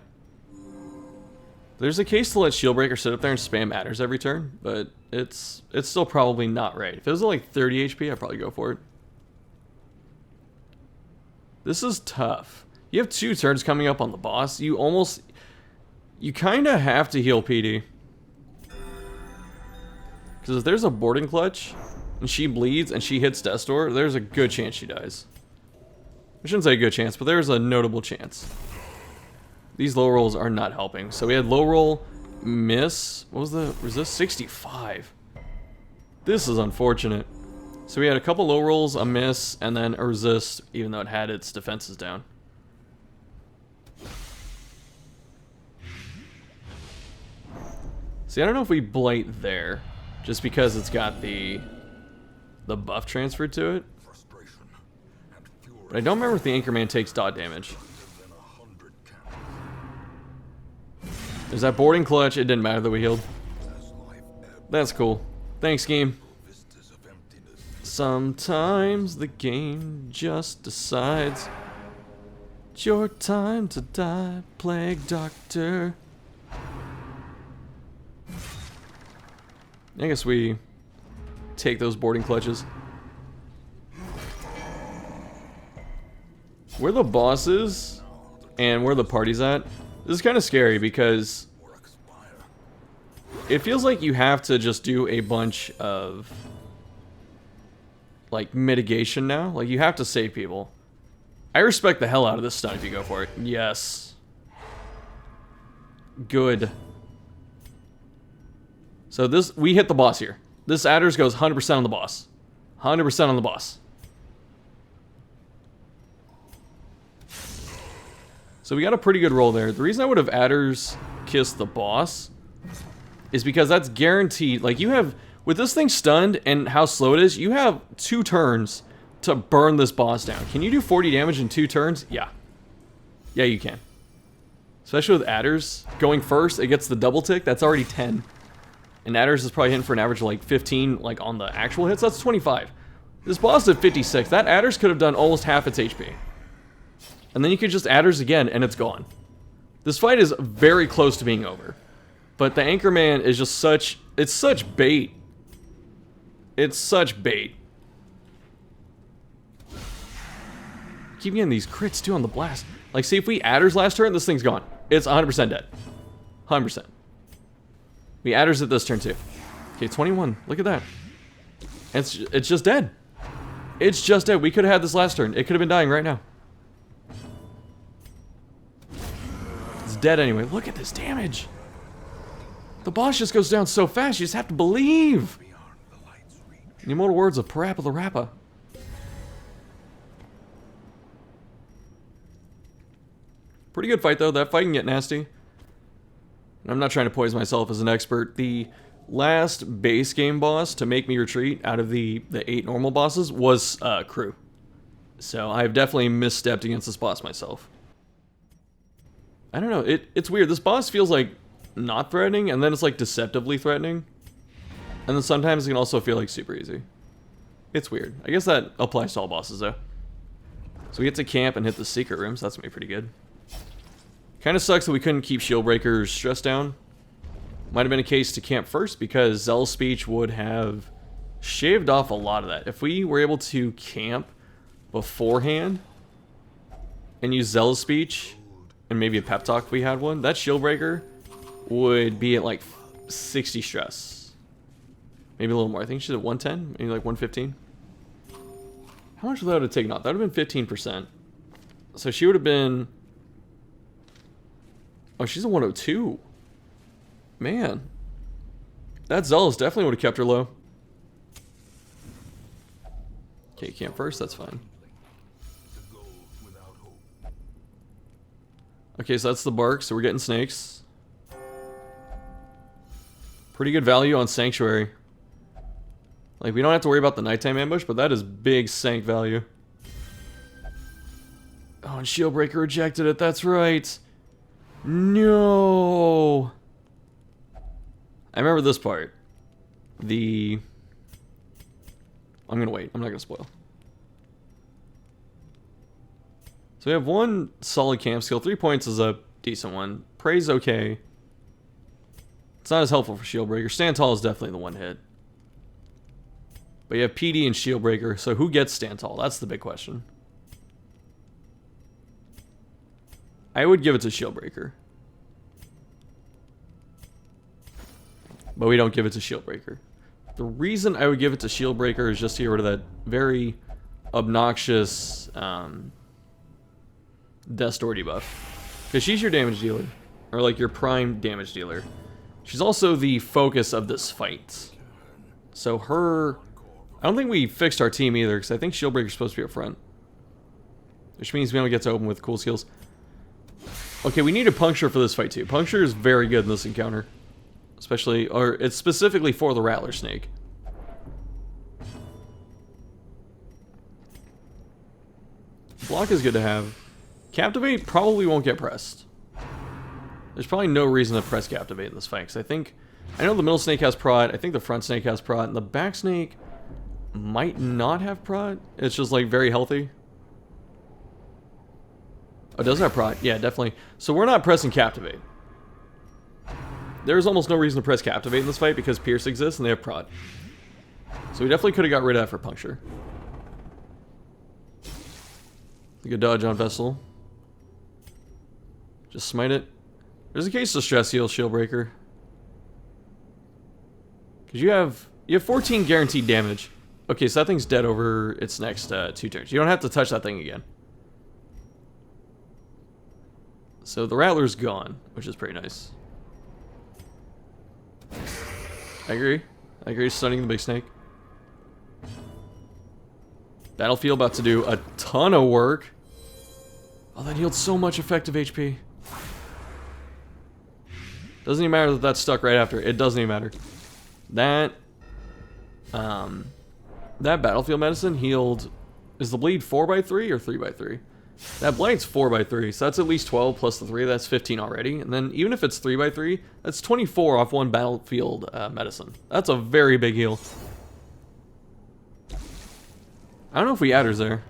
There's a case to let Shieldbreaker sit up there and spam Adders every turn, but it's still probably not right. If it was like 30 HP, I'd probably go for it. This is tough. You have 2 turns coming up on the boss. You kind of have to heal PD. Because if there's a boarding clutch, and she bleeds, and she hits Death's Door, there's a good chance she dies. I shouldn't say a good chance, but there's a notable chance. These low rolls are not helping. So we had low roll, miss. What was the resist? 65. This is unfortunate. So we had a couple low rolls, a miss, and then a resist, even though it had its defenses down. See, I don't know if we blight there, just because it's got the buff transferred to it. But I don't remember if the Anchorman takes dot damage. There's that boarding clutch. It didn't matter that we healed. That's cool. Thanks, game. Sometimes the game just decides it's your time to die, Plague Doctor. I guess we take those boarding clutches. Where the boss is and where the party's at, this is kind of scary because it feels like you have to just do a bunch of like mitigation now. Like you have to save people. I respect the hell out of this stun if you go for it. Yes. Good. So this, we hit the boss here. This adders goes 100% on the boss. 100% on the boss. So we got a pretty good roll there. The reason I would have adders kissed the boss is because that's guaranteed. Like you have, with this thing stunned and how slow it is, you have 2 turns to burn this boss down. Can you do 40 damage in 2 turns? Yeah. Yeah, you can. Especially with adders. Going first, it gets the double tick. That's already 10. And adders is probably hitting for an average of like 15, like on the actual hits. That's 25. This boss is at 56. That adders could have done almost half its HP. And then you could just adders again, and it's gone. This fight is very close to being over. But the Anchorman is just such... It's such bait. It's such bait. Keep getting these crits, too, on the blast. Like, see, if we adders last turn, this thing's gone. It's 100% dead. 100%. We adders it this turn, too. Okay, 21. Look at that. It's just dead. It's just dead. We could have had this last turn. It could have been dying right now. It's dead anyway. Look at this damage. The boss just goes down so fast, you just have to believe. In the immortal words of Parappa the Rappa. Pretty good fight, though. That fight can get nasty. I'm not trying to poise myself as an expert. The last base game boss to make me retreat out of the 8 normal bosses was Crew. So I've definitely misstepped against this boss myself. I don't know. It's weird. This boss feels like not threatening, and then it's like deceptively threatening. And then sometimes it can also feel like super easy. It's weird. I guess that applies to all bosses, though. So we get to camp and hit the secret rooms. That's gonna be pretty good. Kind of sucks that we couldn't keep Shieldbreaker's stress down. Might have been a case to camp first because Zell's Speech would have shaved off a lot of that. If we were able to camp beforehand and use Zell's Speech and maybe a pep talk if we had one, that Shieldbreaker would be at like 60 stress. Maybe a little more. I think she's at 110, maybe like 115. How much would that have taken off? That would have been 15%. So she would have been... Oh, she's a 102. Man. That Zealous definitely would have kept her low. Okay, camp first, that's fine. Okay, so that's the bark, so we're getting snakes. Pretty good value on Sanctuary. Like, we don't have to worry about the nighttime ambush, but that is big Sank value. Oh, and Shieldbreaker rejected it, that's right. No. I remember this part. I'm gonna wait. I'm not gonna spoil. So we have one solid camp skill. 3 points is a decent one. Prey's okay. It's not as helpful for Shieldbreaker. Stand Tall is definitely the one hit. But you have PD and Shieldbreaker, so who gets Stand Tall? That's the big question. I would give it to Shieldbreaker. But we don't give it to Shieldbreaker. The reason I would give it to Shieldbreaker is just to get rid of that very obnoxious Death Door debuff. Because she's your damage dealer. Or like your prime damage dealer. She's also the focus of this fight. So her... I don't think we fixed our team either, because I think Shieldbreaker's supposed to be up front. Which means we don't get to open with cool skills. Okay, we need a Puncture for this fight too. Puncture is very good in this encounter. Especially, or it's specifically for the Rattler Snake. Block is good to have. Captivate probably won't get pressed. There's probably no reason to press Captivate in this fight, because I know the middle snake has prod, I think the front snake has prod, and the back snake might not have prod. It's just like very healthy. Oh, it does have prod? Yeah, definitely. So we're not pressing Captivate. There's almost no reason to press Captivate in this fight because Pierce exists and they have prod. So we definitely could have got rid of that for Puncture. Good dodge on Vessel. Just smite it. There's a case to stress heal Shieldbreaker. Because you have 14 guaranteed damage. Okay, so that thing's dead over its next 2 turns. You don't have to touch that thing again. So the Rattler's gone, which is pretty nice. I agree. I agree, stunning the big snake. Battlefield about to do a ton of work. Oh, that healed so much effective HP. Doesn't even matter that that's stuck right after. It doesn't even matter. That Battlefield Medicine healed... Is the bleed 4x3 or 3x3? That blank's 4x3, so that's at least 12 plus the 3, that's 15 already. And then even if it's 3x3, that's 24 off 1 Battlefield Medicine. That's a very big heal. I don't know if we adders there.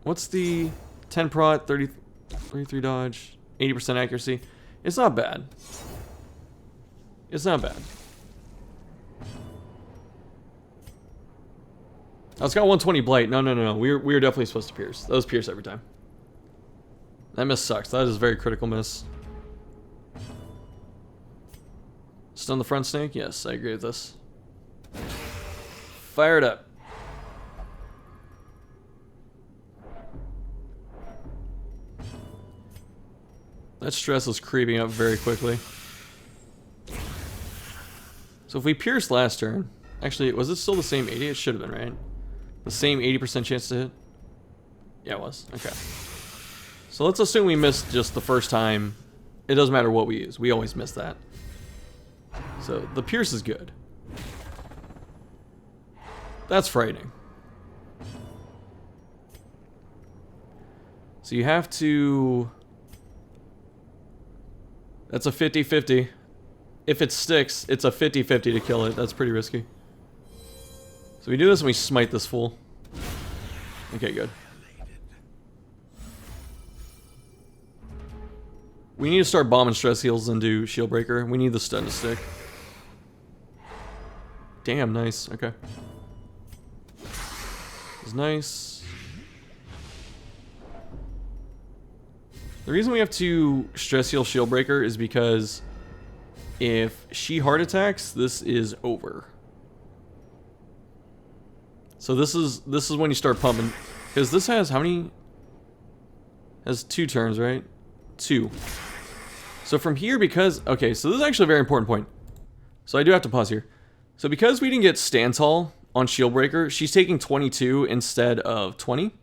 What's the 10 prot, 33 dodge, 80% accuracy? It's not bad. It's not bad. Oh, it's got 120 blight. No. We were definitely supposed to pierce. Those pierce every time. That miss sucks. That is a very critical miss. Stun the front snake? Yes, I agree with this. Fire it up. That stress is creeping up very quickly. So if we pierced last turn... Actually, was it still the same 80? It should have been, right? The same 80% chance to hit? Yeah, it was. Okay. So let's assume we missed just the first time. It doesn't matter what we use. We always miss that. So the pierce is good. That's frightening. So you have to... That's a 50-50. If it sticks, it's a 50-50 to kill it. That's pretty risky. So we do this and we smite this fool. Okay, good. We need to start bombing stress heals and do shield breaker. We need the stun to stick. Damn, nice. Okay. It's nice. The reason we have to stress heal shield breaker is because if she heart attacks, this is over. So this is when you start pumping, because this has how many? Has 2 turns, right? 2. So from here, because okay, so this is actually a very important point. So I do have to pause here. So because we didn't get stand tall on shield breaker, she's taking 22 instead of 20.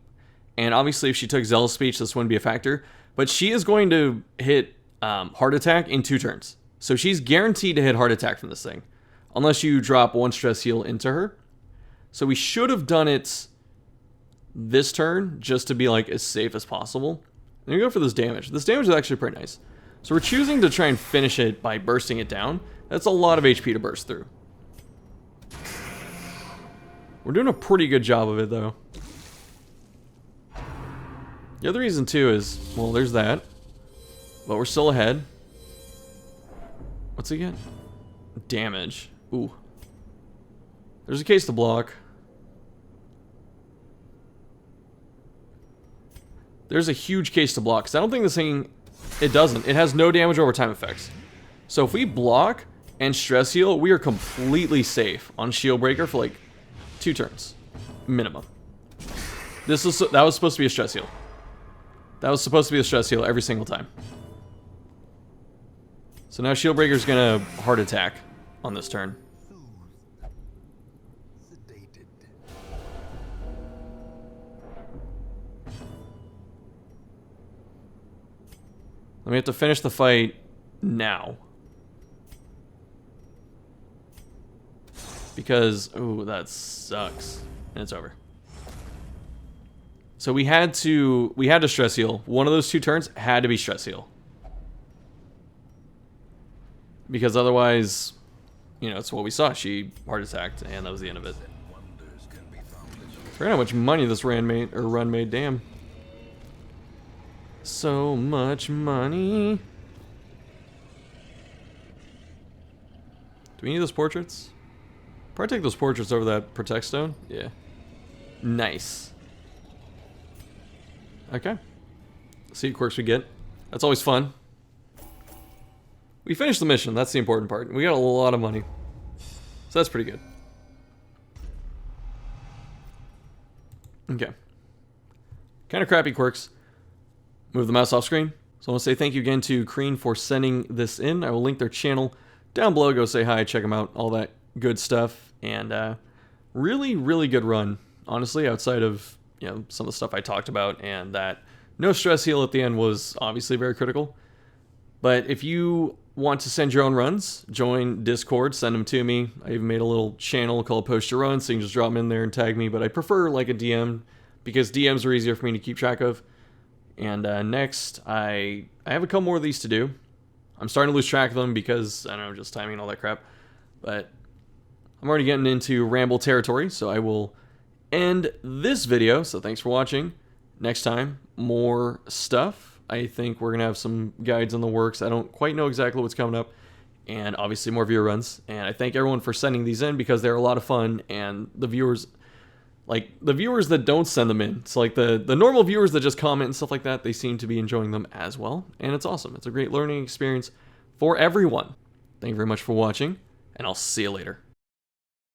And obviously, if she took zealous speech, this wouldn't be a factor. But she is going to hit heart attack in 2 turns. So she's guaranteed to hit heart attack from this thing, unless you drop 1 stress heal into her. So we should have done it this turn just to be like as safe as possible. And we go for this damage. This damage is actually pretty nice. So we're choosing to try and finish it by bursting it down. That's a lot of HP to burst through. We're doing a pretty good job of it though. The other reason too is, well, there's that. But we're still ahead. What's it get? Damage. Ooh. There's a case to block. There's a huge case to block, because I don't think this thing... It doesn't. It has no damage over time effects. So if we block and stress heal, we are completely safe on shield breaker for like 2 turns. Minimum. That was supposed to be a stress heal. That was supposed to be a stress heal every single time. So now shield breaker's gonna heart attack on this turn. We have to finish the fight now. Because, ooh, that sucks. And it's over. So we had to stress heal. One of those 2 turns had to be stress heal. Because otherwise, you know, it's what we saw. She heart attacked, and that was the end of it. Forget how much money this run made, damn. So much money. Do we need those portraits? Probably take those portraits over that protect stone. Yeah. Nice. Okay. See what quirks we get. That's always fun. We finished the mission. That's the important part. We got a lot of money. So So that's pretty good. Okay. Kind of crappy quirks. Move the mouse off screen. So I want to say thank you again to Kreen for sending this in. I will link their channel down below. Go say hi, check them out, all that good stuff. And really, really good run. Honestly, outside of some of the stuff I talked about, and that no stress heal at the end was obviously very critical. But if you want to send your own runs, join Discord, send them to me. I even made a little channel called Post Your Run, so you can just drop them in there and tag me. But I prefer like a DM because DMs are easier for me to keep track of. And next, I have a couple more of these to do. I'm starting to lose track of them because, I don't know, just timing and all that crap. But I'm already getting into ramble territory, so I will end this video. So thanks for watching. Next time, more stuff. I think we're going to have some guides in the works. I don't quite know exactly what's coming up. And obviously more viewer runs. And I thank everyone for sending these in because they're a lot of fun. And the viewers, like the viewers that don't send them in, so like the normal viewers that just comment and stuff like that, they seem to be enjoying them as well. And it's awesome. It's a great learning experience for everyone. Thank you very much for watching, and I'll see you later.